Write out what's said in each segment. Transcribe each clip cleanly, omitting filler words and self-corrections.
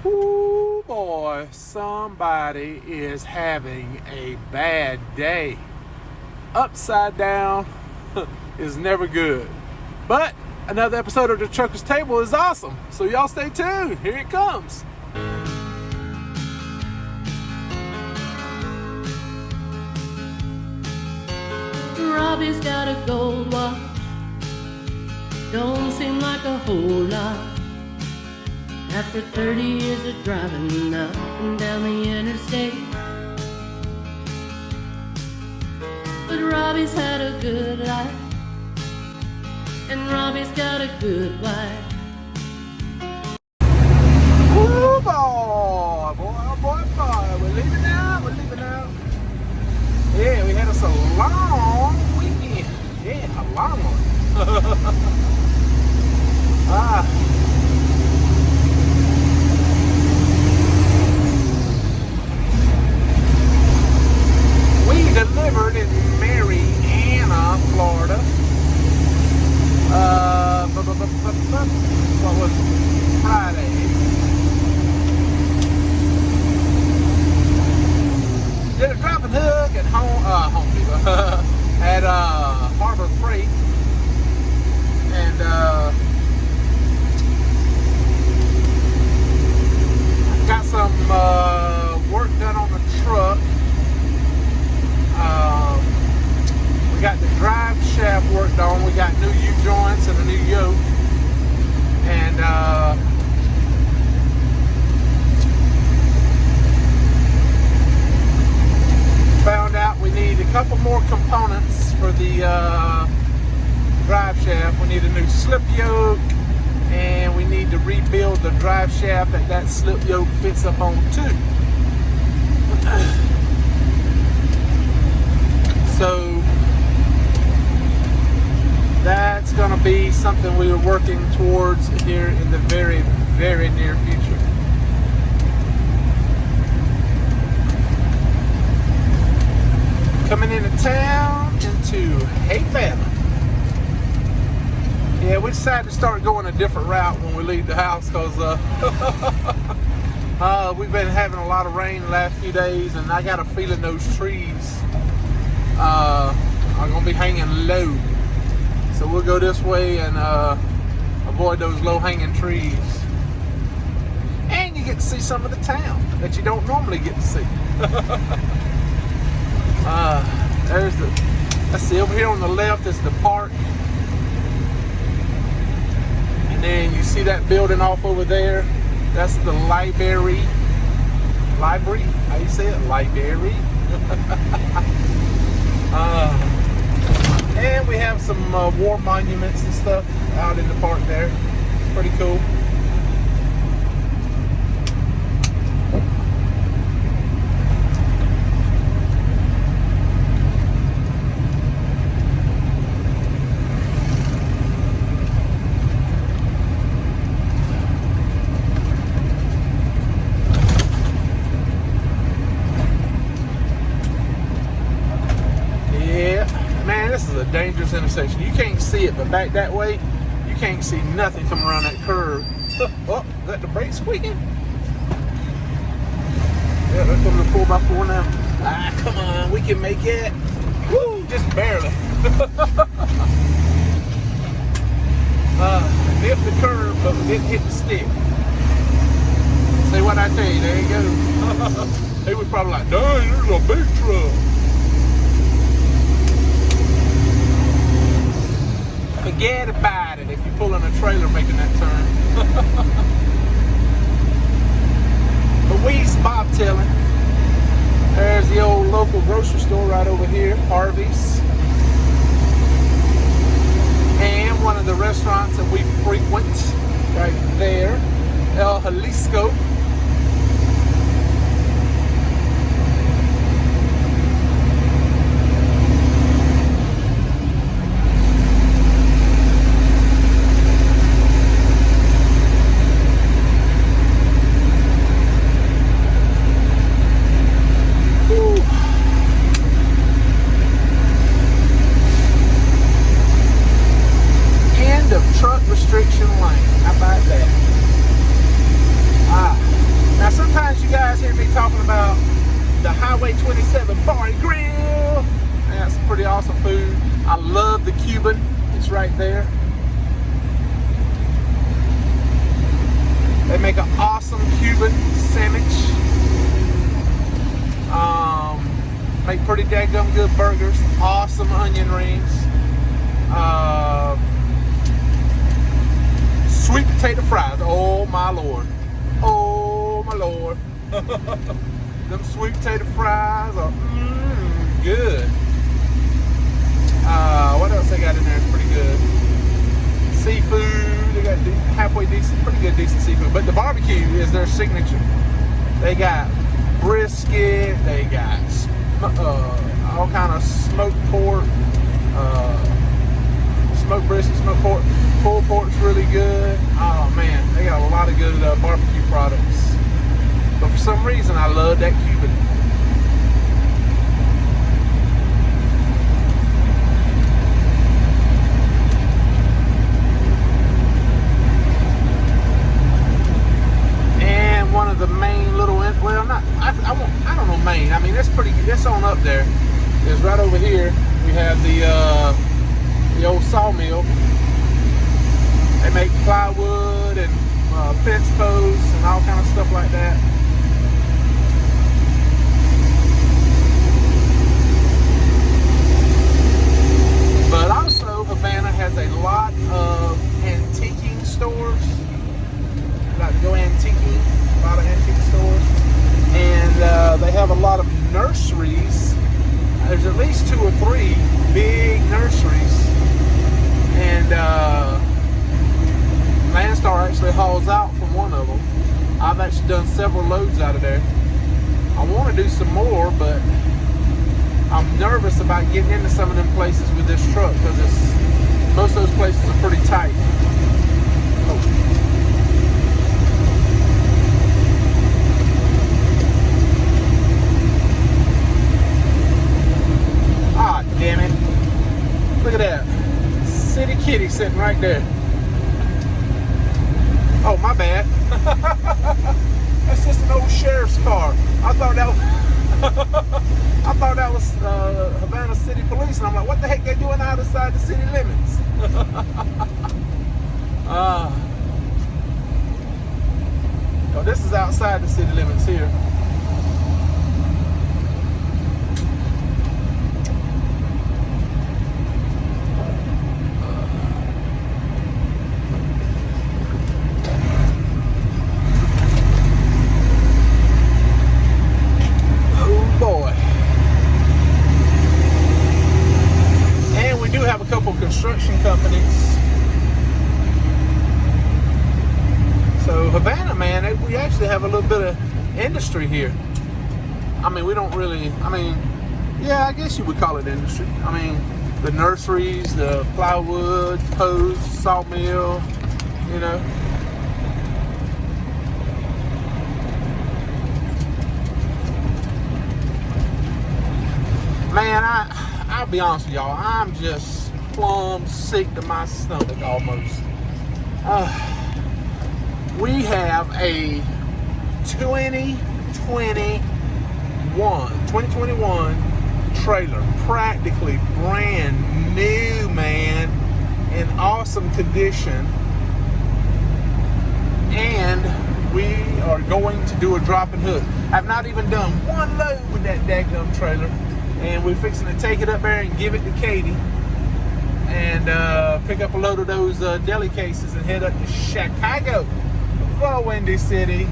Ooh boy, somebody is having a bad day. Upside down is never good. But another episode of The Trucker's Table is awesome. So y'all stay tuned. Here it comes. Robbie's got a gold watch. Don't seem like a whole lot after 30 years of driving up and down the interstate. But Robbie's had a good life, and Robbie's got a good wife. Ooh boy. We're leaving now. Yeah, we had us a long weekend. Yeah, a long one. We delivered in Marianna, Florida. What was it? Friday. Did a drop and hook at Home Depot at Harbor Freight, and got some work done on the truck. We got the drive shaft worked on. We got new U-joints and a new yoke, and found out we need a couple more components for the drive shaft. We need a new slip yoke, and we need to rebuild the drive shaft that slip yoke fits up on too. So that's going to be something we are working towards here in the very, very near future. Coming into town, into Livin. Yeah, we decided to start going a different route when we leave the house because we've been having a lot of rain the last few days, and I got a feeling those trees are going to be hanging low. So we'll go this way and avoid those low-hanging trees. And you get to see some of the town that you don't normally get to see. Let's see, over here on the left is the park. And then you see that building off over there. That's the library. Library? How you say it? Library. And we have some war monuments and stuff out in the park there. It's pretty cool. This is a dangerous intersection. You can't see it, but back that way, you can't see nothing coming around that curve. Oh, is that the brake squeaking? Yeah, that's going to the 4x4 now. Ah, come on, we can make it. Woo, just barely. Hit the curve, but we didn't hit the stick. See what I tell you, there you go. They was probably like, dang, there's a big truck. Forget about it if you're pulling a trailer making that turn. But we bobtailing. There's the old local grocery store right over here, Harvey's. And one of the restaurants that we frequent right there, El Jalisco. Truck restriction lane. How about that? Highway 27 Bar and Grill. Man, that's some pretty awesome food. I love the Cuban. It's right there. They make an awesome Cuban sandwich. Make pretty daggum good burgers. Awesome onion rings. Sweet potato fries. Oh my lord. Oh my lord. Them sweet potato fries are good. What else they got in there? It's pretty good. Seafood. They got halfway decent, pretty good, decent seafood. But the barbecue is their signature. They got brisket. They got all kind of smoked pork. Smoked brisket, smoked pork. Pulled pork's really good. Oh man, they got a lot of good barbecue products. But for some reason, I love that Cuban. And one of the main little, well, not, I don't know main. I mean, that's pretty. That's on up there. Is right over here. We have the old sawmill. They make plywood and fence posts and all kind of stuff like that. But also, Havana has a lot of antiquing stores. I like to go antiquing, a lot of antique stores. And they have a lot of nurseries. There's at least 2 or 3 big nurseries. And Landstar actually hauls out from one of them. I've actually done several loads out of there. I want to do some more, but I'm nervous about getting into some of them places with this truck because most of those places are pretty tight. Oh. Ah, damn it. Look at that. City Kitty sitting right there. Oh, my bad. That's just an old sheriff's car. I thought that was Havana City Police, and I'm like, what the heck they doing outside the city limits? Oh, this is outside the city limits here. Construction companies. So Havana, man, we actually have a little bit of industry here. I mean, we don't really, yeah, I guess you would call it industry. I mean, the nurseries, the plywood, posts, sawmill, you know. Man, I'll be honest with y'all, I'm just plumb sick to my stomach almost. We have a 2021 trailer, practically brand new, man, in awesome condition, and we are going to do a drop and hook. I've not even done one load with that daggum trailer, and we're fixing to take it up there and give it to Katie and pick up a load of those deli cases and head up to Chicago for Windy City.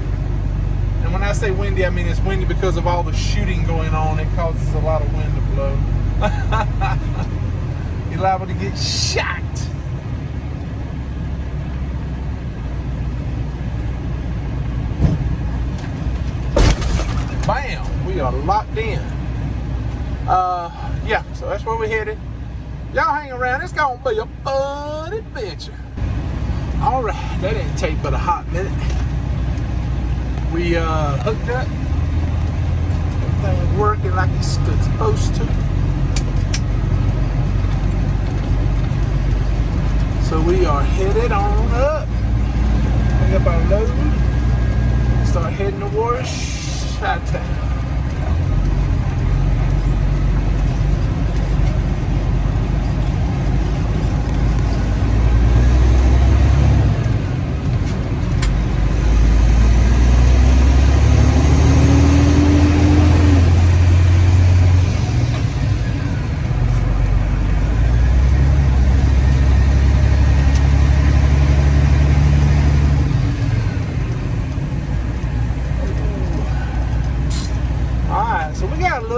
And when I say windy, I mean it's windy because of all the shooting going on. It causes a lot of wind to blow. You're liable to get shot. Bam! We are locked in. Yeah, so that's where we're headed. Y'all hang around, it's gonna be a fun adventure. Alright, that didn't take but a hot minute. We hooked up. Everything was working like it's supposed to. So we are headed on up. Pick up our load. Start heading towards Chi-Town.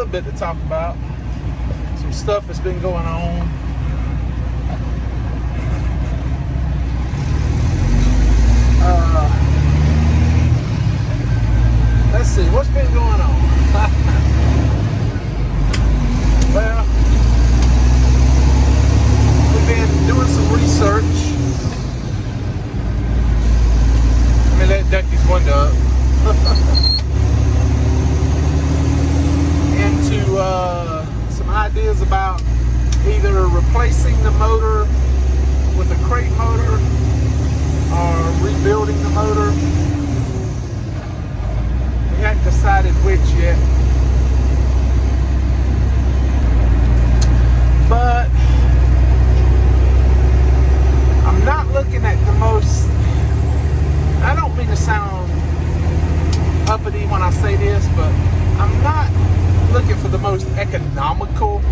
little bit to talk about. Some stuff that's been going on. Let's see, what's been going on? Well, we've been doing some research. Let me let Ducky's window up. Into some ideas about either replacing the motor with a crate motor or rebuilding the motor. We haven't decided which yet. But I'm not looking at the most, I don't mean to sound uppity when I say this, but I'm not looking for the most economical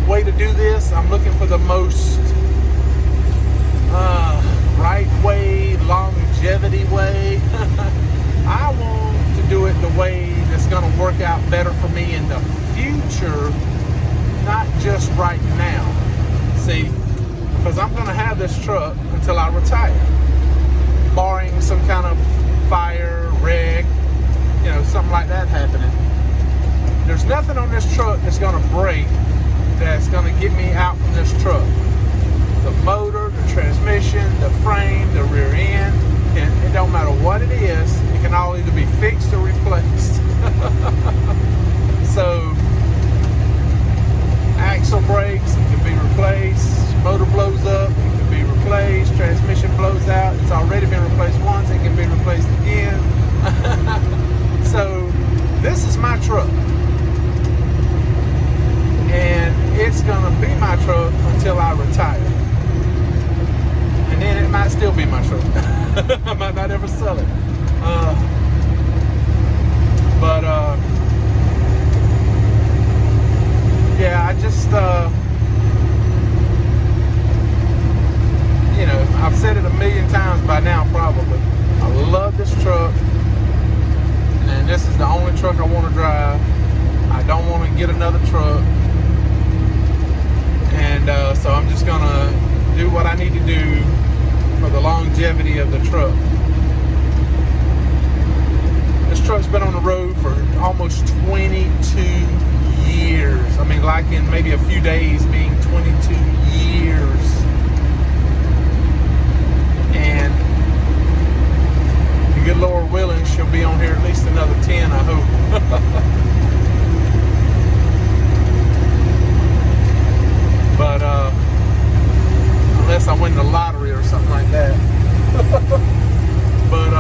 way to do this. I'm looking for the most right way, longevity way. I want to do it the way that's going to work out better for me in the future, not just right now. See, because I'm going to have this truck until I retire, barring some kind of fire, wreck, you know, something like that happening. There's nothing on this truck that's going to break that's going to get me out from this truck. The motor, the transmission, the frame, the rear end, and it don't matter what it is, it can all either be fixed or replaced. So, axle breaks, it can be replaced. Motor blows up, it can be replaced. Transmission blows out, it's already been replaced once, it can be replaced again. So, this is my truck. And it's gonna be my truck until I retire. And then it might still be my truck. I might not ever sell it. Yeah, I just, you know, I've said it a million times by now probably. I love this truck. And this is the only truck I want to drive. I don't want to get another truck. And so I'm just going to do what I need to do for the longevity of the truck. This truck's been on the road for almost 22 years. I mean, like in maybe a few days being 22 years. And the good Lord willing, she'll be on here at least another 10, I hope. But unless I win the lottery or something like that. But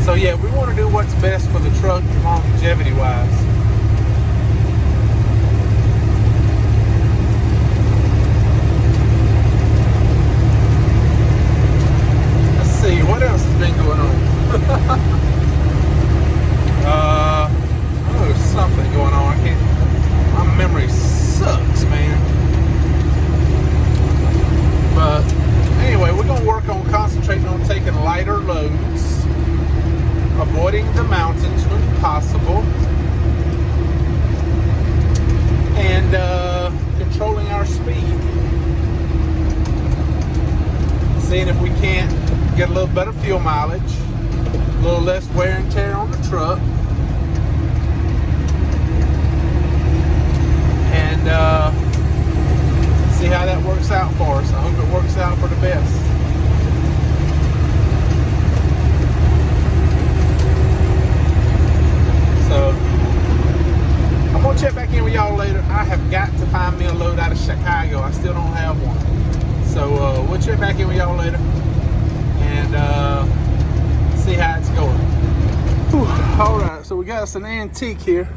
so yeah, we want to do what's best for the truck longevity wise. Let's see, what else has been going on? I know there's something going on. I can't. My memory sucks, man. But anyway, we're going to work on concentrating on taking lighter loads, avoiding the mountains when possible, and controlling our speed. Seeing if we can't get a little better fuel mileage, a little less wear and tear on the truck. See how that works out for us. I hope it works out for the best. So I'm gonna check back in with y'all later. I have got to find me a load out of Chicago. I still don't have one. So we'll check back in with y'all later and see how it's going. Whew. All right, so we got us an antique here.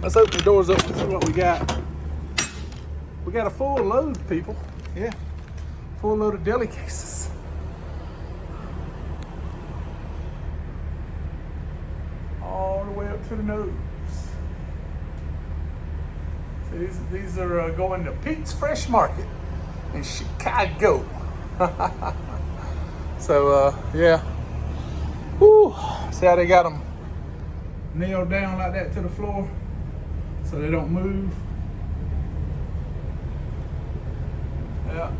Let's open the doors up and see what we got. We got a full load, people. Yeah, full load of deli cases. All the way up to the nose. See, these are going to Pete's Fresh Market in Chicago. So, yeah. Whew. See how they got them nailed down like that to the floor so they don't move. Yeah.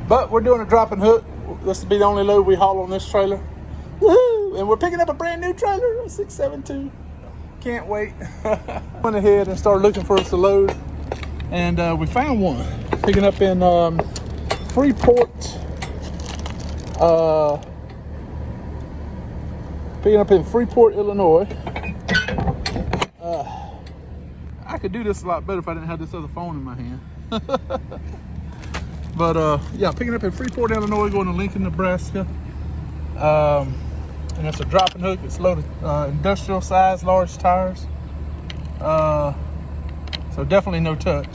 But we're doing a drop and hook. This will be the only load we haul on this trailer. Woohoo! And we're picking up a brand new trailer, a 672. Can't wait. Went ahead and started looking for us a load, and we found one. Picking up in Freeport. Picking up in Freeport, Illinois. I could do this a lot better if I didn't have this other phone in my hand. But yeah, picking up in Freeport, Illinois, going to Lincoln, Nebraska. And it's a drop and hook. It's loaded industrial size, large tires. So definitely no touch.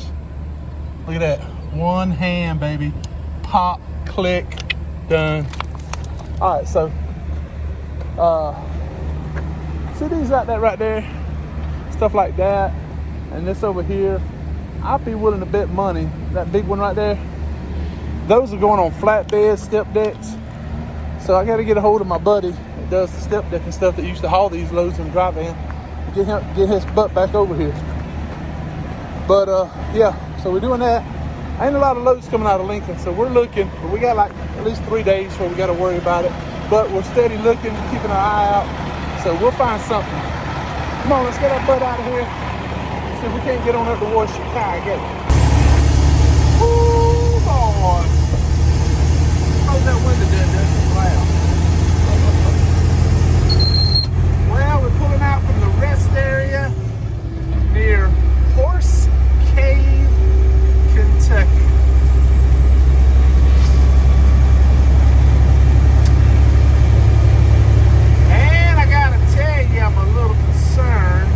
Look at that. One hand, baby. Pop, click, done. All right, so see these out there right there? Stuff like that. And this over here, I'd be willing to bet money. That big one right there, those are going on flatbeds, step decks. So I got to get a hold of my buddy that does the step deck and stuff that used to haul these loads in the dry van. Get his butt back over here. But yeah, so we're doing that. Ain't a lot of loads coming out of Lincoln, so we're looking. But we got like at least 3 days before we got to worry about it. But we're steady looking, keeping our eye out. So we'll find something. Come on, let's get our butt out of here. See if we can't get on up to Washington Chicago. Woo, boy. Close that window there, that's loud. Well, we're pulling out from the rest area near Horse Cave, Kentucky. And I gotta tell you, I'm a little concerned.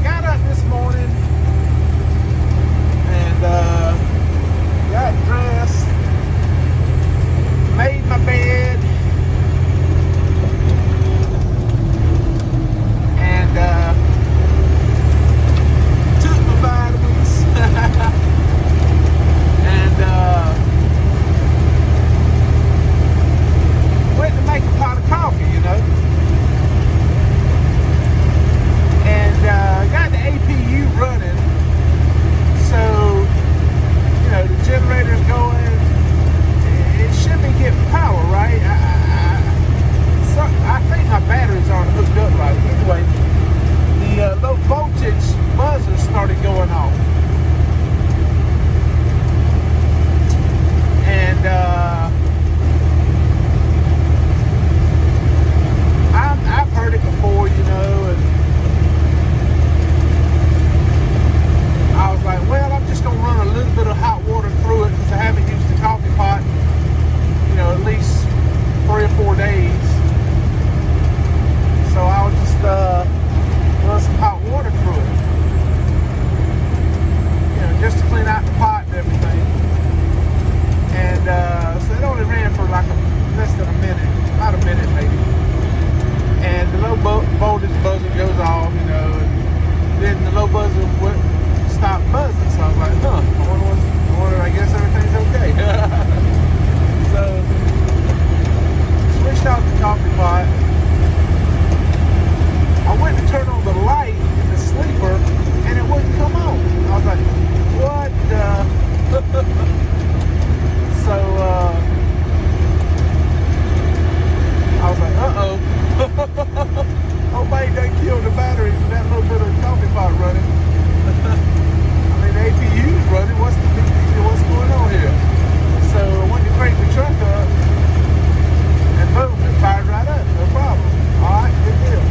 Got up this morning and got dressed, made my bed, and took my vitamins and went to make a pot of coffee, you know, and got the APU running, so you know the generator's going. It should be getting power, right? I think my batteries aren't hooked up right. Anyway, the low voltage buzzer started going off. And I've heard it before, you know, and I was like, well, I'm just going to run a little bit of hot water through it because I haven't used the coffee pot, you know, at least 3 or 4 days. So I'll just run some hot water through it, you know, just to clean out the pot and everything. And so it only ran for like less than a minute, about a minute maybe. And the low voltage buzzer goes off, you know, and then the low buzzer stopped buzzing. So I was like, I wonder, I guess everything's okay. So switched out the coffee pot. I went to turn on the light in the sleeper and it wouldn't come on. I was like, what the? So I was like, uh-oh. Nobody done killed the batteries with that little bit of coffee pot running. I mean, the APU's running. What's the big deal? What's going on here? So I went to crank the truck up and boom, it fired right up. No problem. All right, good deal.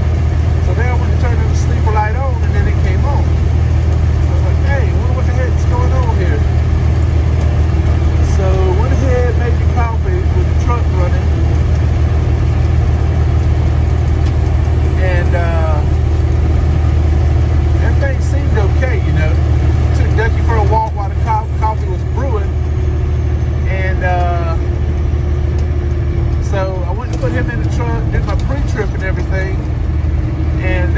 So then I went to turn the sleeper light on and then it came on. I was like, hey, I wonder what the heck's going on here. So went ahead, made the coffee with the truck running. And everything seemed okay, you know. Took Ducky for a walk while the coffee was brewing. And so I went to put him in the truck, did my pre-trip and everything. And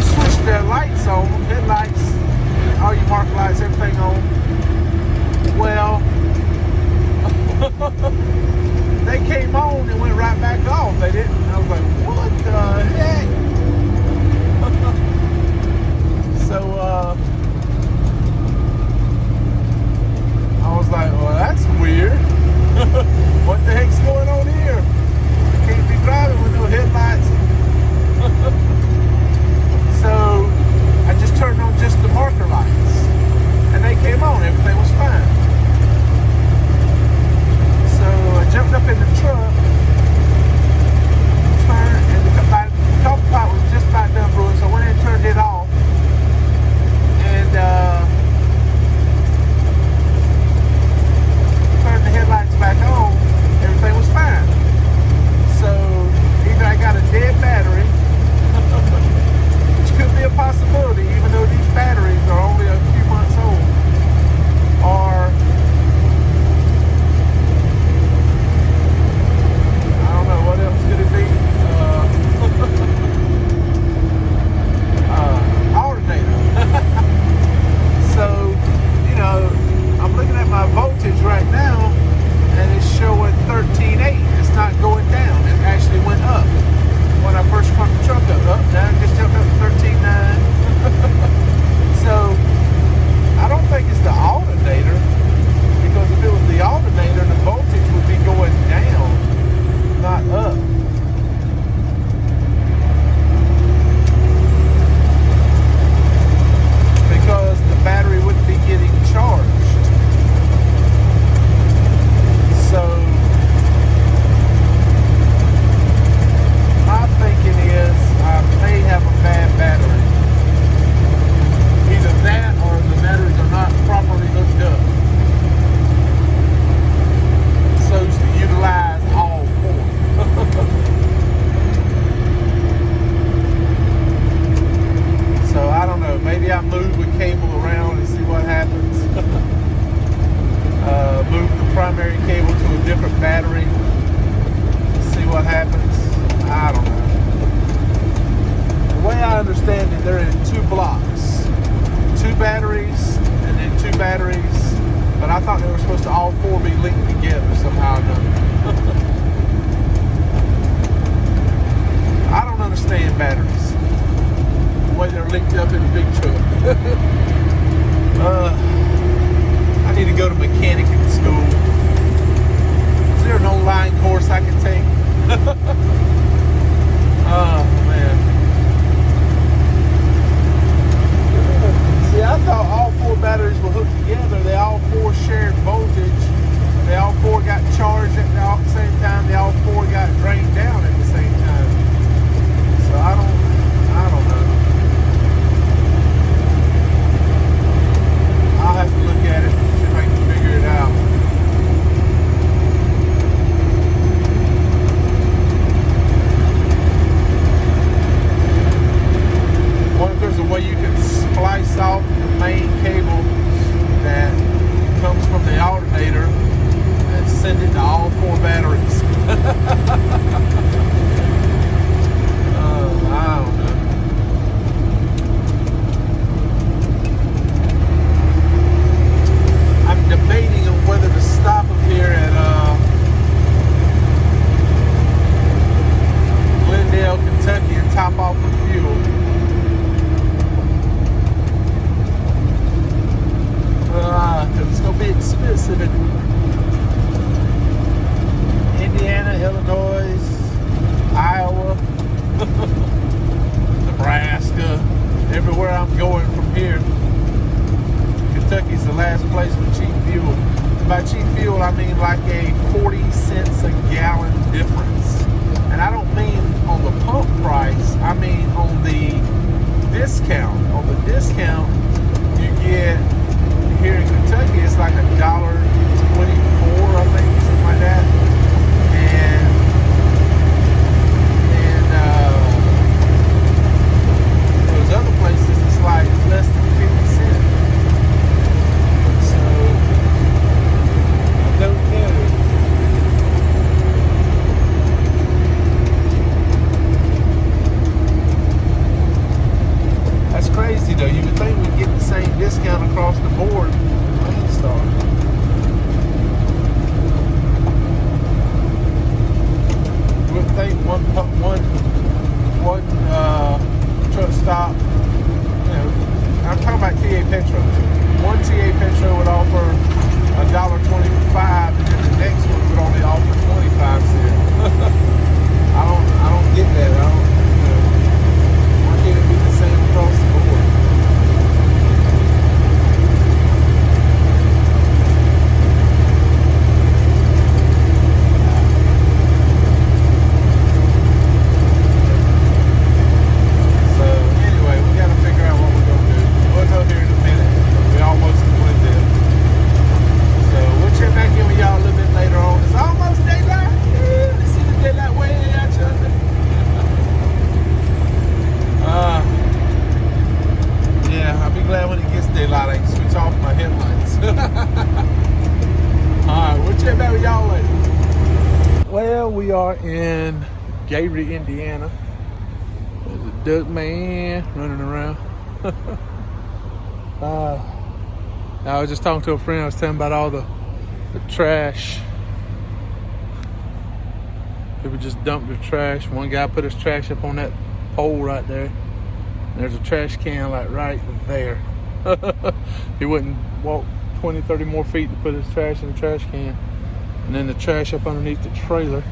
switched the lights on, headlights, all your mark lights, everything on. Well, thought they were supposed to all four be linked together somehow or another. I don't understand batteries. The way they're linked up in a big truck. I need to go to mechanic school. Is there an online course I can take? Oh man. See, I thought all four batteries were hooked together. They all four shared voltage. They all four got charged at the same time. They all four got drained down at the same time. So I don't know. I'll have to look at it, see if I can figure it out. I wonder if there's a way you can splice off the main cable that comes from the alternator and send it to all four batteries. I don't know. I'm debating on whether to stop up here at Glendale, Kentucky and top off for fuel. Because it's going to be expensive in Indiana, Illinois, Iowa, Nebraska, everywhere I'm going from here. Kentucky's the last place with cheap fuel. By cheap fuel, I mean like a 40 cents a gallon difference. And I don't mean on the pump price, I mean on the discount. On the discount, you get, here in Kentucky, it's like $1.24, I think, something like that. And those other places, it's like less than 50 cents. So, I don't know. That's crazy, though. You would think we'd get the same discount across the board with Landstar. You wouldn't think one truck stop, you know, I'm talking about TA Petro. One TA Petro would offer $1.25, and then the next one would only offer 25 cents. I don't get that. Why can't it be the same across the board? Well, we are in Gary, Indiana. There's a duck man running around. I was just talking to a friend. I was telling about all the trash. People just dump their trash. One guy put his trash up on that pole right there. And there's a trash can like right there. He wouldn't walk 20, 30 more feet to put his trash in the trash can. And then the trash up underneath the trailer.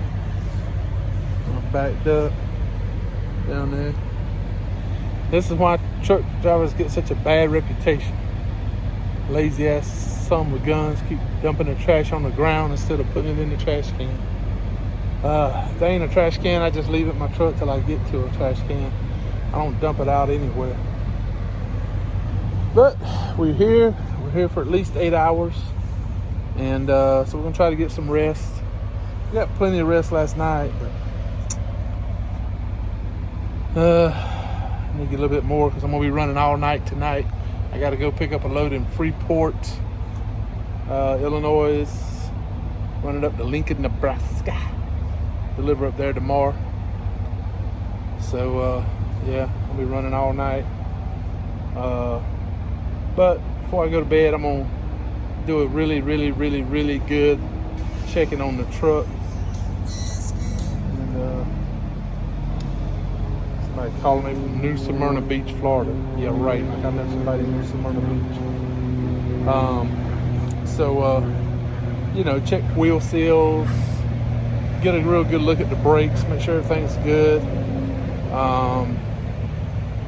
I'm backed up down there. This is why truck drivers get such a bad reputation. Lazy ass son with guns keep dumping the trash on the ground instead of putting it in the trash can. If there ain't a trash can, I just leave it in my truck till I get to a trash can. I don't dump it out anywhere. But we're here for at least 8 hours. And so we're gonna try to get some rest. We got plenty of rest last night, but I need to get a little bit more because I'm gonna be running all night tonight. I gotta go pick up a load in Freeport, Illinois, run it up to Lincoln, Nebraska, deliver up there tomorrow. So yeah, I'll be running all night. But before I go to bed, I'm gonna do a really good checking on the truck. And somebody calling me from New Smyrna Beach, Florida. Yeah, right. Like I know somebody in New Smyrna Beach. You know, check wheel seals, get a real good look at the brakes, make sure everything's good.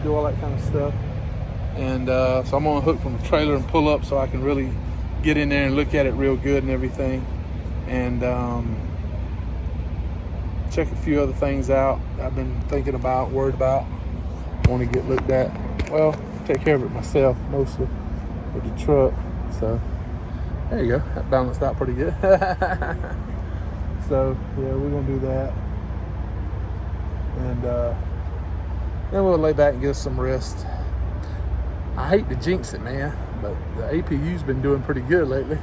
Do all that kind of stuff. And so I'm gonna hook from the trailer and pull up so I can really get in there and look at it real good and everything. And check a few other things out I've been thinking about, worried about, want to get looked at. Well, take care of it myself mostly with the truck. So there you go, that balanced out pretty good. So yeah, we're gonna do that. And then we'll lay back and get us some rest. I hate to jinx it, man, but the APU's been doing pretty good lately.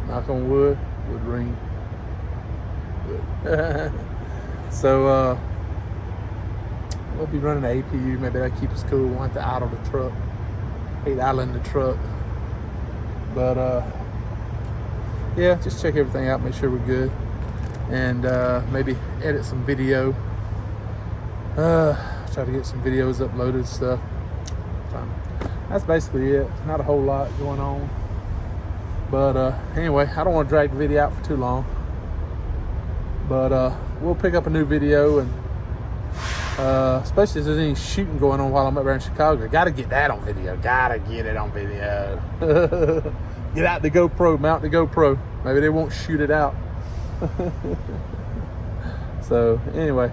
Knock on wood, wood ring. Good. So we'll be running the APU. Maybe that keeps us cool. Won't have to idle the truck. Hate idling the truck. But yeah, just check everything out, make sure we're good, and maybe edit some video. Try to get some videos uploaded and stuff. That's basically it. Not a whole lot going on. But anyway, I don't want to drag the video out for too long. But we'll pick up a new video, and especially if there's any shooting going on while I'm up there in Chicago. Gotta get that on video. Gotta get it on video. Get out the GoPro, mount the GoPro. Maybe they won't shoot it out. So anyway,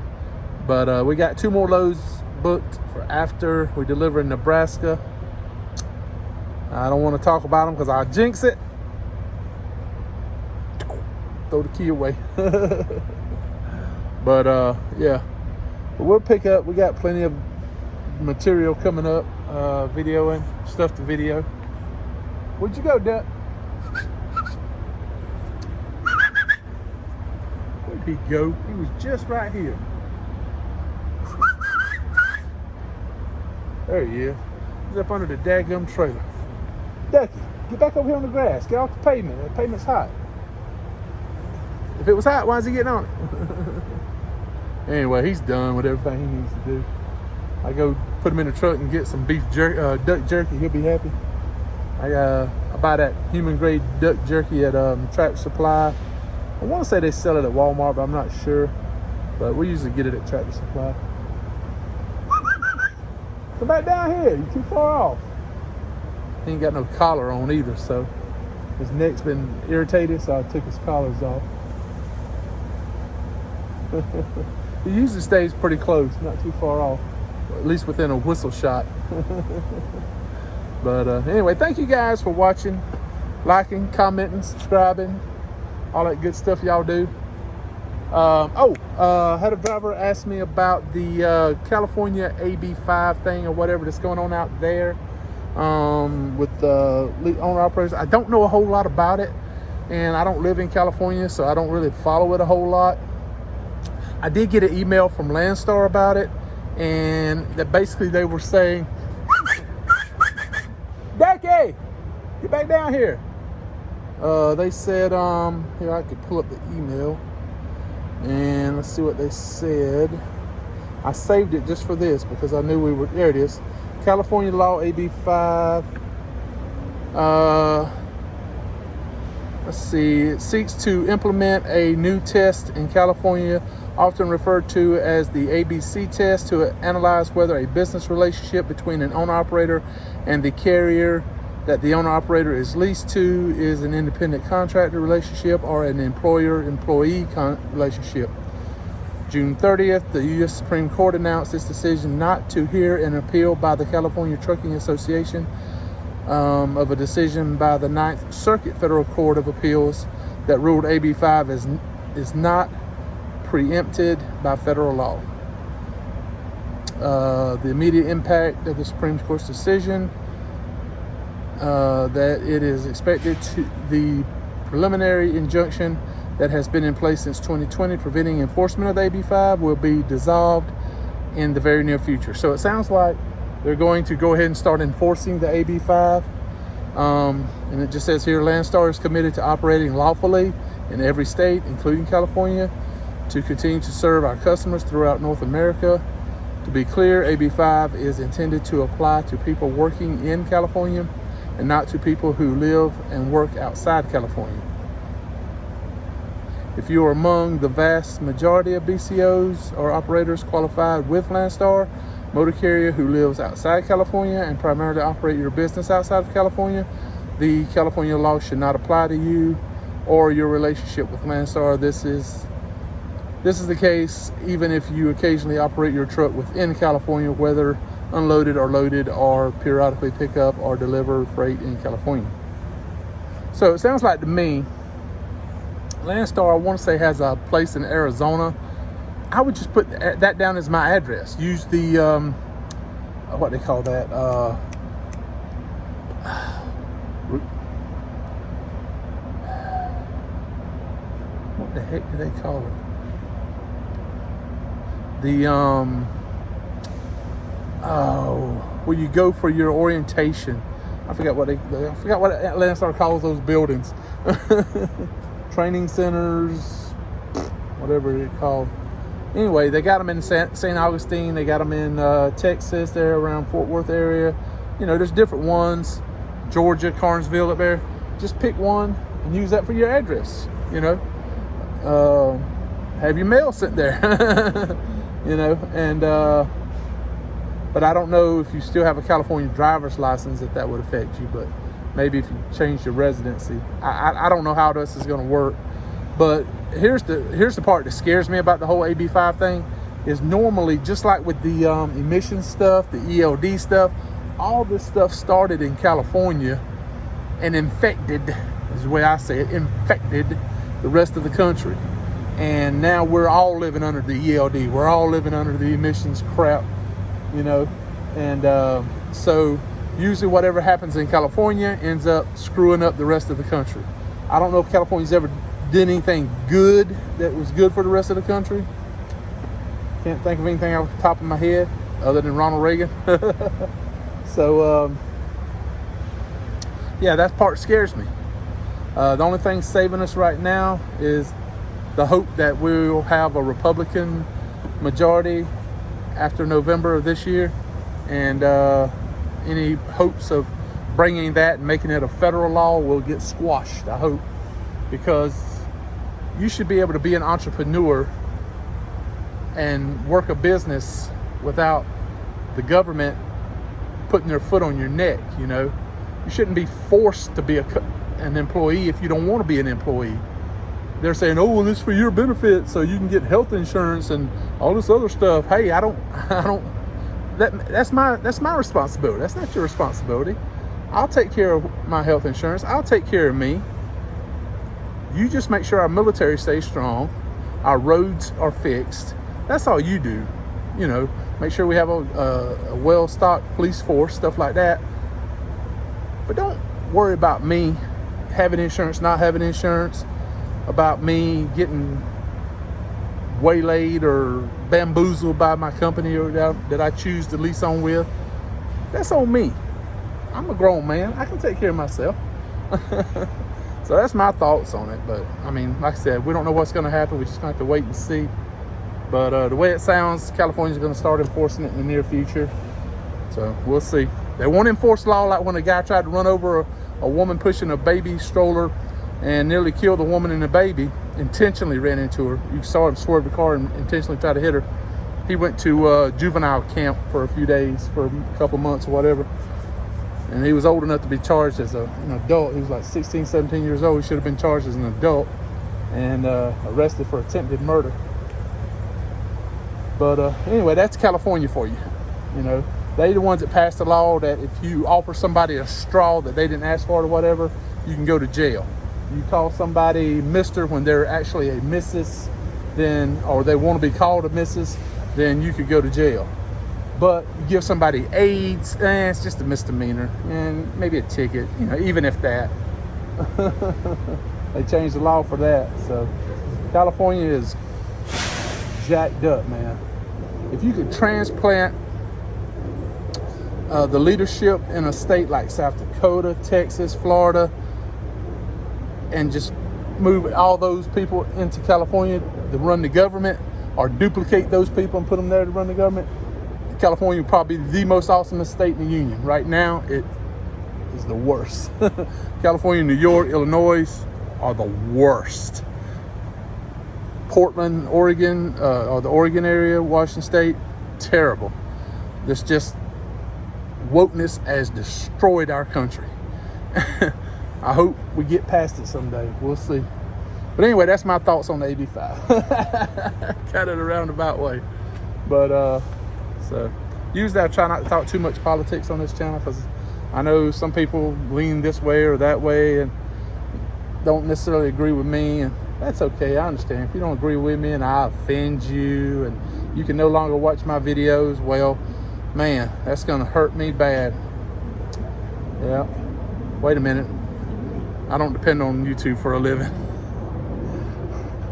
but we got 2 more loads booked for after we deliver in Nebraska. I don't want to talk about them because I'll jinx it. Throw the key away. But yeah, but we'll pick up. We got plenty of material coming up, videoing stuff to video. Where'd you go, Duck? Where'd he go? He was just right here. There he is. He's up under the daggum trailer. Ducky, get back over here on the grass. Get off the pavement. The pavement's hot. If it was hot, why is he getting on it? Anyway, he's done with everything he needs to do. I go put him in the truck and get some beef duck jerky. He'll be happy. I buy that human grade duck jerky at Tractor Supply. I want to say they sell it at Walmart, but I'm not sure. But we usually get it at Tractor Supply. Come back down here. You're too far off. He ain't got no collar on either, so his neck's been irritated, so I took his collars off. He usually stays pretty close, not too far off, at least within a whistle shot. But anyway, thank you guys for watching, liking, commenting, subscribing, all that good stuff y'all do. Had a driver ask me about the California AB5 thing or whatever that's going on out there with the owner operators. I don't know a whole lot about it, and I don't live in California, so I don't really follow it a whole lot. I did get an email from Landstar about it, and that basically they were saying, Becky, get back down here. They said, here, I could pull up the email, and let's see what they said. I saved it just for this because I knew we were, there it is. California Law AB5. Let's see, it seeks to implement a new test in California, often referred to as the ABC test, to analyze whether a business relationship between an owner-operator and the carrier that the owner-operator is leased to is an independent contractor relationship or an employer-employee relationship. June 30th, the U.S. Supreme Court announced its decision not to hear an appeal by the California Trucking Association of a decision by the 9th Circuit Federal Court of Appeals that ruled AB5 is not preempted by federal law. The immediate impact of the Supreme Court's decision that it is expected to the preliminary injunction that has been in place since 2020 preventing enforcement of the AB5 will be dissolved in the very near future. So it sounds like they're going to go ahead and start enforcing the AB5. And it just says here, Landstar is committed to operating lawfully in every state, including California, to continue to serve our customers throughout North America. To be clear, AB5 is intended to apply to people working in California and not to people who live and work outside California. If you are among the vast majority of BCOs or operators qualified with Landstar, motor carrier who lives outside California and primarily operate your business outside of California, the California law should not apply to you or your relationship with Landstar. This is the case even if you occasionally operate your truck within California, whether unloaded or loaded, or periodically pick up or deliver freight in California. So it sounds like to me, Landstar, I want to say, has a place in Arizona. I would just put that down as my address. Use the, what they call that? What the heck do they call it? Where you go for your orientation. I forgot what Landstar calls those buildings. Training centers, whatever it's called. Anyway, they got them in St. Augustine. They got them in Texas, there around Fort Worth area. You know, there's different ones. Georgia, Carnesville up there. Just pick one and use that for your address. You know, have your mail sent there. You know, and but I don't know if you still have a California driver's license, if that would affect you. But maybe if you change your residency, I don't know how this is going to work. But here's the part that scares me about the whole AB5 thing, is normally, just like with the emission stuff, the ELD stuff, all this stuff started in California and infected, is the way I say it, infected the rest of the country. And now we're all living under the ELD. We're all living under the emissions crap, you know. And so usually whatever happens in California ends up screwing up the rest of the country. I don't know if California's ever did anything good that was good for the rest of the country. Can't think of anything off the top of my head other than Ronald Reagan. So yeah, that part scares me. The only thing saving us right now is the hope that we'll have a Republican majority after November of this year, and any hopes of bringing that and making it a federal law will get squashed, I hope, because you should be able to be an entrepreneur and work a business without the government putting their foot on your neck. You know, you shouldn't be forced to be an employee if you don't want to be an employee. They're saying, oh, well, it's for your benefit, so you can get health insurance and all this other stuff. Hey, that's my responsibility. That's not your responsibility. I'll take care of my health insurance. I'll take care of me. You just make sure our military stays strong, our roads are fixed. That's all you do. You know, make sure we have a well-stocked police force, stuff like that. But don't worry about me having insurance, not having insurance, about me getting waylaid or bamboozled by my company or that I choose to lease on with. That's on me. I'm a grown man. I can take care of myself. So that's my thoughts on it. But I mean, like I said, we don't know what's going to happen. We're just going to have to wait and see. But the way it sounds, California's going to start enforcing it in the near future. So we'll see. They won't enforce law like when a guy tried to run over a woman pushing a baby stroller and nearly killed the woman and the baby. Intentionally ran into her. You saw him swerve the car and intentionally try to hit her. He went to juvenile camp for a few days, for a couple months or whatever. And he was old enough to be charged as an adult. He was like 16, 17 years old. He should have been charged as an adult and arrested for attempted murder. But anyway, that's California for you. You know, they're the ones that passed the law that if you offer somebody a straw that they didn't ask for or whatever, you can go to jail. You call somebody Mr. when they're actually a Mrs., then, or they want to be called a Mrs., then you could go to jail. But you give somebody AIDS, it's just a misdemeanor and maybe a ticket, you know, even if that. They changed the law for that. So California is jacked up, man. If you could transplant the leadership in a state like South Dakota, Texas, Florida, and just move all those people into California to run the government, or duplicate those people and put them there to run the government, California would probably be the most awesome state in the union. Right now, it is the worst. California, New York, Illinois are the worst. Portland, Oregon, or the Oregon area, Washington State, terrible. This just wokeness has destroyed our country. I hope we get past it someday. We'll see. But anyway, that's my thoughts on the AB5. Kind of a roundabout way. But so usually I try not to talk too much politics on this channel, because I know some people lean this way or that way and don't necessarily agree with me, and that's okay. I understand. If you don't agree with me and I offend you and you can no longer watch my videos, well, man, that's gonna hurt me bad. Yeah. Wait a minute. I don't depend on YouTube for a living.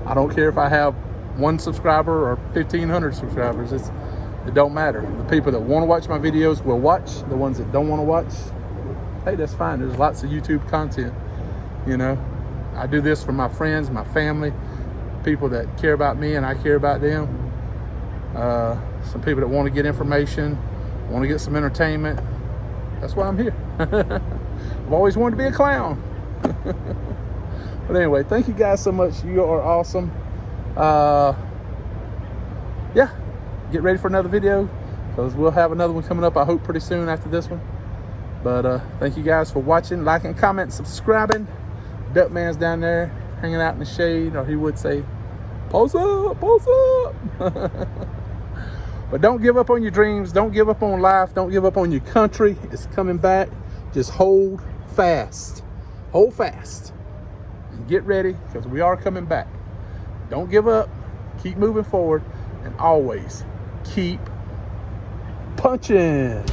I don't care if I have 1 subscriber or 1,500 subscribers. It don't matter. The people that want to watch my videos will watch. The ones that don't want to watch, hey, that's fine. There's lots of YouTube content. You know, I do this for my friends, my family, people that care about me and I care about them. Some people that want to get information, want to get some entertainment. That's why I'm here. I've always wanted to be a clown. But anyway, thank you guys so much. You are awesome. Yeah, get ready for another video, because we'll have another one coming up, I hope, pretty soon after this one. But thank you guys for watching, liking, commenting, subscribing. Duckman's down there hanging out in the shade, or he would say, pulse up, pulse up. But don't give up on your dreams. Don't give up on life. Don't give up on your country. It's coming back. Just hold fast. Hold fast. And get ready, because we are coming back. Don't give up. Keep moving forward. And always keep punching.